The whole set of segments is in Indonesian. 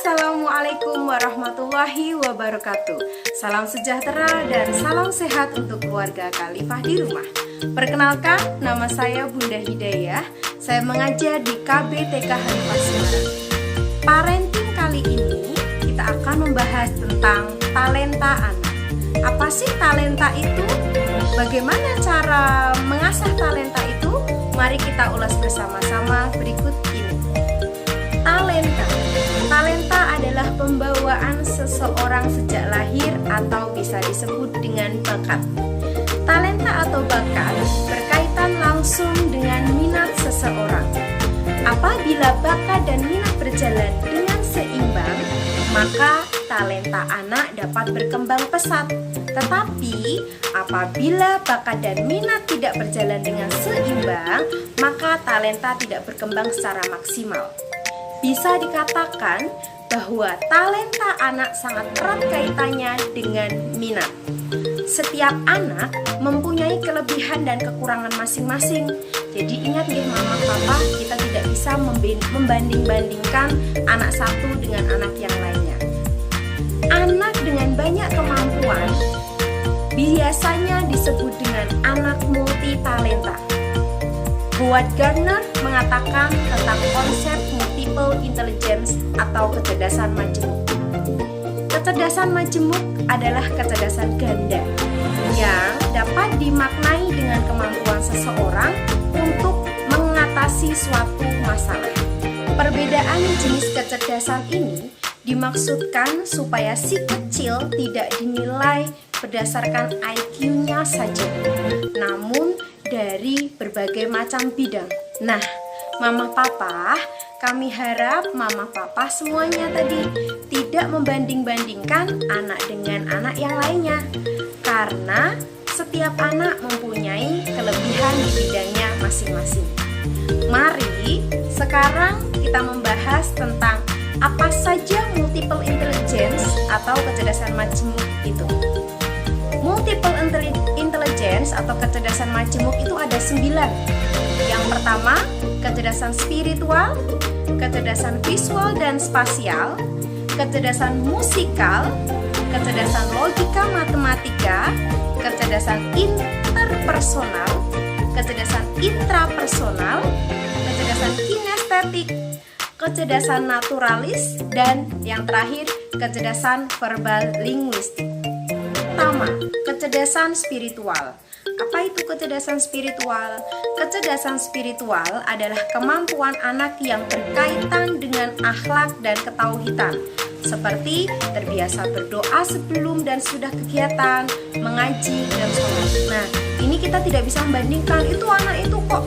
Assalamualaikum warahmatullahi wabarakatuh. Salam sejahtera dan salam sehat untuk keluarga Khalifah di rumah. Perkenalkan, nama saya Bunda Hidayah. Saya mengajar di KB TK Khalifah Semarang. Parenting kali ini kita akan membahas tentang talenta anak. Apa sih talenta itu? Bagaimana cara mengasah talenta itu? Mari kita ulas bersama-sama berikut ini. Talenta adalah pembawaan seseorang sejak lahir atau bisa disebut dengan bakat. Talenta atau bakat berkaitan langsung dengan minat seseorang. Apabila bakat dan minat berjalan dengan seimbang, maka talenta anak dapat berkembang pesat. Tetapi apabila bakat dan minat tidak berjalan dengan seimbang, maka talenta tidak berkembang secara maksimal. Bisa dikatakan bahwa talenta anak sangat erat kaitannya dengan minat. Setiap anak mempunyai kelebihan dan kekurangan masing-masing. Jadi ingat ya mama papa, kita tidak bisa membanding-bandingkan anak satu dengan anak yang lainnya. Anak dengan banyak kemampuan biasanya disebut dengan anak multi talenta. Howard Gardner mengatakan tentang konsep multiple intelligence atau kecerdasan majemuk. Kecerdasan majemuk adalah kecerdasan ganda yang dapat dimaknai dengan kemampuan seseorang untuk mengatasi suatu masalah. Perbedaan jenis kecerdasan ini dimaksudkan supaya si kecil tidak dinilai berdasarkan IQ-nya saja, namun dari berbagai macam bidang. Nah, mama papa, kami harap mama papa semuanya tadi tidak membanding-bandingkan anak dengan anak yang lainnya, karena setiap anak mempunyai kelebihan di bidangnya masing-masing. Mari sekarang kita membahas tentang apa saja multiple intelligence atau kecerdasan majemuk itu. Multiple intelligence atau kecerdasan majemuk itu ada 9. Yang pertama, kecerdasan spiritual, kecerdasan visual dan spasial, kecerdasan musikal, kecerdasan logika matematika, kecerdasan interpersonal, kecerdasan intrapersonal, kecerdasan kinestetik, kecerdasan naturalis, dan yang terakhir, kecerdasan verbal linguistik. Pertama, kecerdasan spiritual. Apa itu kecerdasan spiritual? Kecerdasan spiritual adalah kemampuan anak yang berkaitan dengan akhlak dan ketauhidan, seperti terbiasa berdoa sebelum dan sudah kegiatan, mengaji, dan sholat. Nah, ini kita tidak bisa membandingkan, itu anak itu kok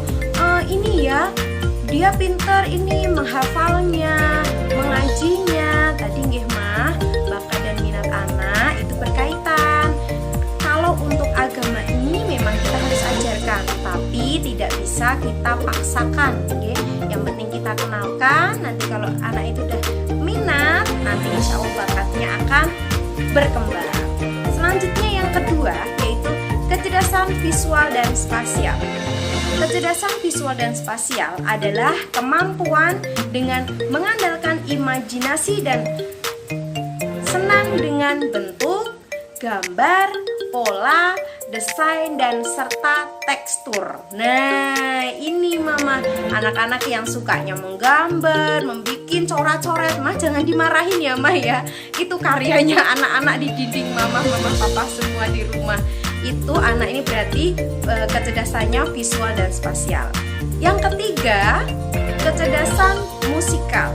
ini ya, dia pintar ini menghafalnya, mengajinya. Tadi nggih mah, bakat dan minat anak itu berkaitan. Kalau untuk agama ini memang kita harus ajarkan, tapi tidak bisa kita paksakan, okay? Yang penting kita kenalkan. Nanti kalau anak itu udah minat, nanti insya Allah bakatnya akan berkembang. Selanjutnya yang kedua yaitu kecerdasan visual dan spasial. Kecerdasan visual dan spasial adalah kemampuan dengan mengandalkan imajinasi dan senang dengan bentuk, gambar, pola, desain, dan serta tekstur. Nah, ini mama, anak-anak yang sukanya menggambar, membuat coret-coret, mah jangan dimarahin ya mah ya. Itu karyanya anak-anak di dinding mama papa semua di rumah. Itu anak ini berarti kecerdasannya visual dan spasial. Yang ketiga, kecerdasan musikal.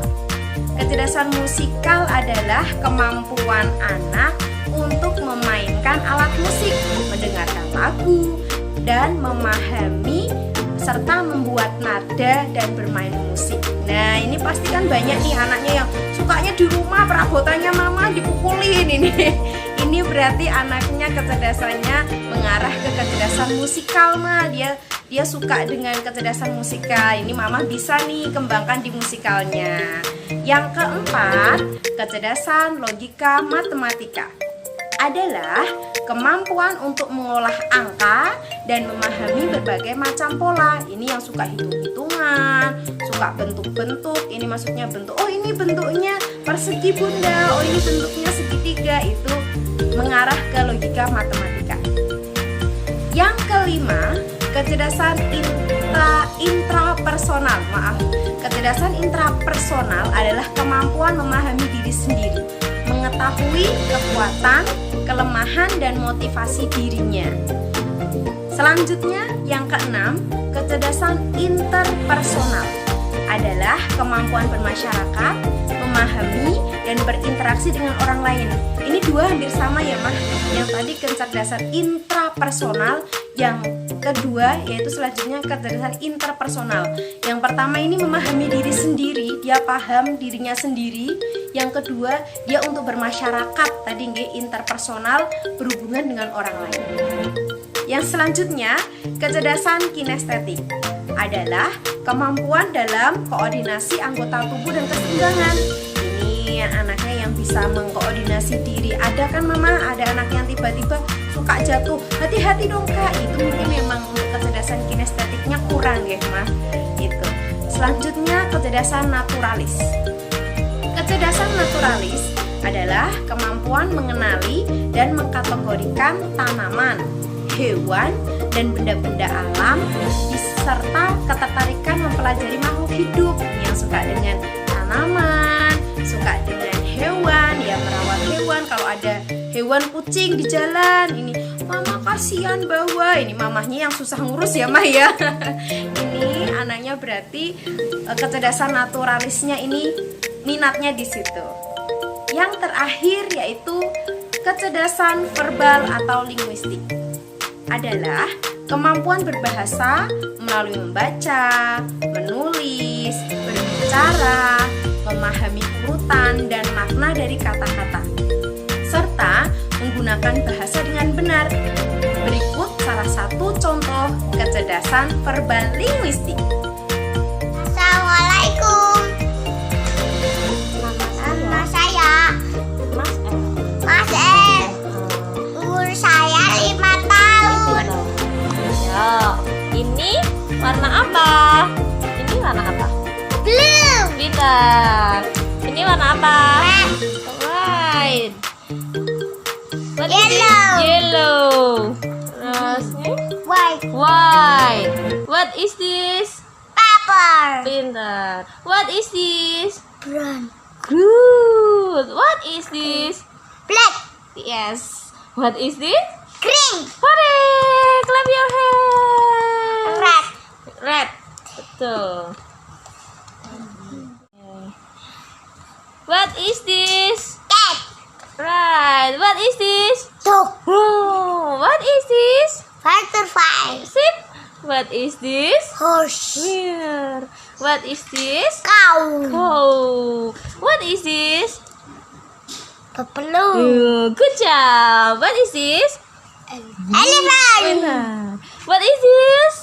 Kecerdasan musikal adalah kemampuan anak untuk memainkan alat musik, mendengarkan lagu, dan memahami serta membuat nada dan bermain musik. Nah, ini pasti kan banyak nih anaknya yang sukanya di rumah perabotannya mama dipukulin ini. Ini berarti anaknya kecerdasannya mengarah ke kecerdasan musikal mah. Dia suka dengan kecerdasan musikal. Ini mama bisa nih kembangkan di musikalnya. Yang keempat, kecerdasan logika matematika. adalah kemampuan untuk mengolah angka dan memahami berbagai macam pola. Ini yang suka hitung-hitungan, suka bentuk-bentuk. Ini maksudnya bentuk, oh ini bentuknya persegi bunda, oh ini bentuknya segitiga. Itu mengarah ke logika matematika. Yang kelima, kecerdasan intrapersonal. Kecerdasan intrapersonal adalah kemampuan memahami diri sendiri, mengetahui kekuatan, kelemahan, dan motivasi dirinya. Selanjutnya, yang keenam, kecerdasan interpersonal adalah kemampuan bermasyarakat, memahami, dan berinteraksi dengan orang lain. Ini dua hampir sama ya, Mah. Yang tadi kecerdasan intrapersonal, yang kedua yaitu selanjutnya kecerdasan interpersonal. Yang pertama ini memahami diri sendiri, dia paham dirinya sendiri. Yang kedua, dia untuk bermasyarakat, tadi interpersonal, berhubungan dengan orang lain. Yang selanjutnya, kecerdasan kinestetik adalah kemampuan dalam koordinasi anggota tubuh dan keseimbangan. Ini anaknya yang bisa mengkoordinasi diri. Ada kan Mama, ada anak yang tiba-tiba suka jatuh, hati-hati dong Kak. Itu mungkin memang untuk kecerdasan kinestetiknya kurang ya Mas. Itu. Selanjutnya, kecerdasan naturalis. Kecerdasan naturalis adalah kemampuan mengenali dan mengkategorikan tanaman, hewan, dan benda-benda alam, serta ketertarikan mempelajari makhluk hidup yang suka dengan tanaman, suka dengan hewan, ya merawat hewan. Kalau ada hewan kucing di jalan, ini Mama kasihan bahwa ini mamahnya yang susah ngurus ya Mah ya. Ini anaknya berarti kecerdasan naturalisnya ini minatnya di situ. Yang terakhir yaitu kecerdasan verbal atau linguistik adalah kemampuan berbahasa melalui membaca, menulis, berbicara, memahami urutan dan makna dari kata-kata, serta menggunakan bahasa dengan benar. Berikut salah satu contoh kecerdasan verbal linguistik. Assalamualaikum. Nama saya Mas El. Umur saya 5 tahun. Ya, ini warna apa? Ini warna apa? Blue. Pintar. Ini warna apa? White. What is this? Yellow. Yellow. Terus White. white. What is this? Purple. Pintar. What is this? Brown. Good. What is this? Black. Yes. What is this? Green. Hooray! Clap your hands. Red. Red. Betul. What is this? Cat. Right. What is this? Dog. Oh, what is this? Butterfly. Sheep. What is this? Horse. Where? What is this? Cow. Oh. What is this? Buffalo. Good job. What is this? Elephant. What is this?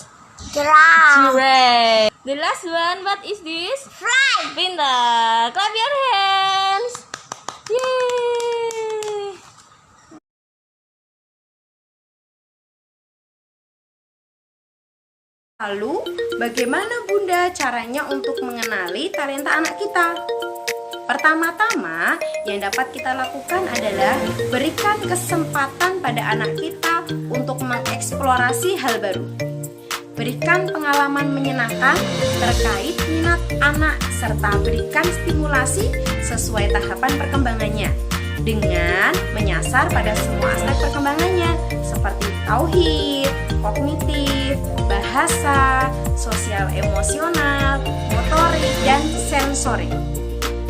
Giraffe. Giraffe. The last one. What is this? Frog. Pintar. Clap your hands. Yay. Lalu, bagaimana Bunda caranya untuk mengenali talenta anak kita? Pertama-tama, yang dapat kita lakukan adalah berikan kesempatan pada anak kita untuk mengeksplorasi hal baru. Berikan pengalaman menyenangkan terkait minat anak, serta berikan stimulasi sesuai tahapan perkembangannya dengan menyasar pada semua aspek perkembangannya seperti tauhid, kognitif, bahasa, sosial emosional, motorik, dan sensorik.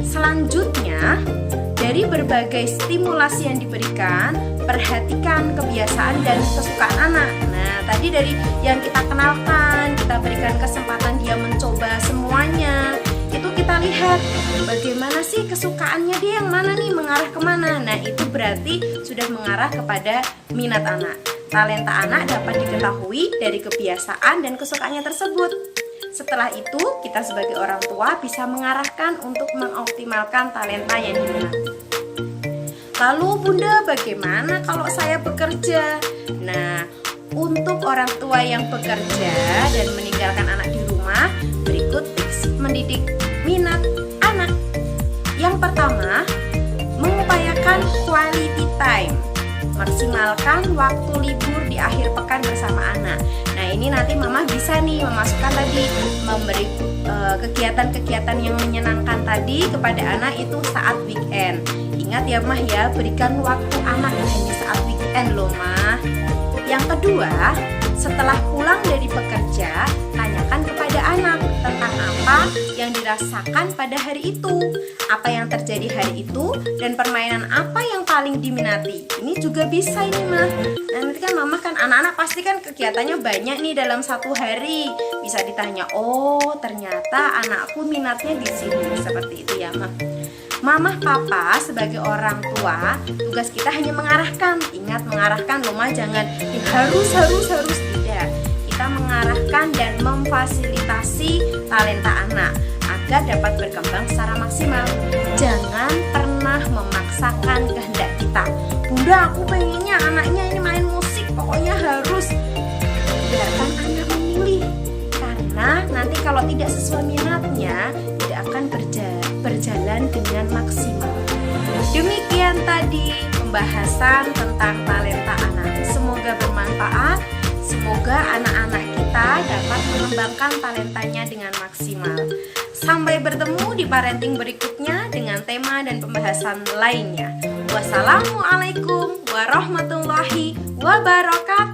Selanjutnya, dari berbagai stimulasi yang diberikan, perhatikan kebiasaan dan kesukaan anak. Nah, tadi dari yang kita kenalkan, kita berikan kesempatan dia mencoba semuanya. Itu kita lihat bagaimana sih kesukaannya dia, yang mana nih, mengarah kemana. Nah, itu berarti sudah mengarah kepada minat anak. Talenta anak dapat diketahui dari kebiasaan dan kesukaannya tersebut. Setelah itu, kita sebagai orang tua bisa mengarahkan untuk mengoptimalkan talenta yang diminati. Lalu Bunda, bagaimana kalau saya bekerja? Nah, untuk orang tua yang bekerja dan meninggalkan anak di rumah, berikut tips mendidik minat anak. Yang pertama, mengupayakan quality time. Maksimalkan waktu libur di akhir pekan bersama anak. Nah, ini nanti Mama bisa nih memasukkan tadi, memberi kegiatan-kegiatan yang menyenangkan tadi kepada anak itu saat weekend. Ingat ya Mah ya, berikan waktu anak hanya saat weekend loh Mah. Yang kedua, setelah pulang dari bekerja, tanyakan kepada anak tentang apa yang dirasakan pada hari itu, apa yang terjadi hari itu, dan permainan apa yang paling diminati. Ini juga bisa ini Mah. Nah, nanti kan Mama kan anak-anak pasti kan kegiatannya banyak nih dalam satu hari. Bisa ditanya, oh ternyata anakku minatnya di sini, seperti itu ya Mah. Mama, papa sebagai orang tua, tugas kita hanya mengarahkan. Ingat mengarahkan loh Mah, jangan harus tidak. Kita mengarahkan dan memfasilitasi talenta anak agar dapat berkembang secara maksimal. Jangan pernah memaksakan kehendak kita. Bunda, aku pengennya anaknya ini main musik, pokoknya harus. Biarkan anak memilih, karena nanti kalau tidak sesuai minatnya tidak akan berjalan dengan maksimal. Demikian tadi pembahasan tentang talenta anak. Semoga bermanfaat. Semoga anak-anak kita dapat mengembangkan talentanya dengan maksimal. Sampai bertemu di parenting berikutnya dengan tema dan pembahasan lainnya. Wassalamualaikum warahmatullahi wabarakatuh.